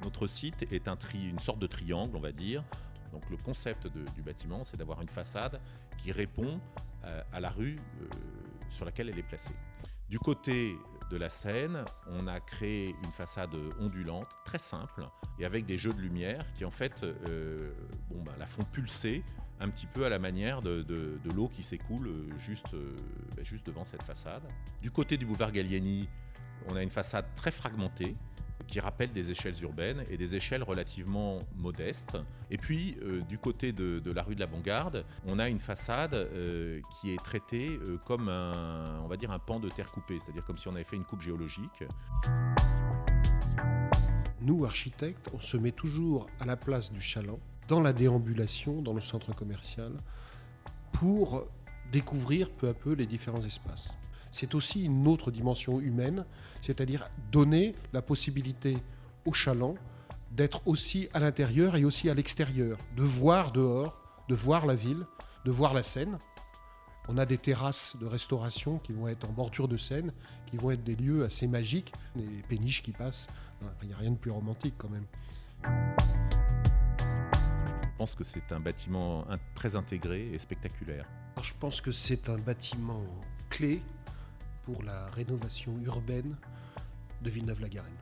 Notre site est une sorte de triangle, on va dire. Donc le concept du bâtiment, c'est d'avoir une façade qui répond à la rue sur laquelle elle est placée. Du côté de la Seine, on a créé une façade ondulante, très simple, et avec des jeux de lumière qui en fait la font pulser un petit peu à la manière de l'eau qui s'écoule juste devant cette façade. Du côté du boulevard Gallieni, on a une façade très fragmentée, qui rappellent des échelles urbaines et des échelles relativement modestes. Et puis, du côté de la rue de la Bongarde, on a une façade qui est traitée comme un pan de terre coupée, c'est-à-dire comme si on avait fait une coupe géologique. Nous, architectes, on se met toujours à la place du chaland, dans la déambulation, dans le centre commercial, pour découvrir peu à peu les différents espaces. C'est aussi une autre dimension humaine, c'est-à-dire donner la possibilité aux chalands d'être aussi à l'intérieur et aussi à l'extérieur, de voir dehors, de voir la ville, de voir la Seine. On a des terrasses de restauration qui vont être en bordure de Seine, qui vont être des lieux assez magiques, des péniches qui passent. Il n'y a rien de plus romantique quand même. Je pense que c'est un bâtiment très intégré et spectaculaire. Alors, je pense que c'est un bâtiment clé pour la rénovation urbaine de Villeneuve-la-Garenne.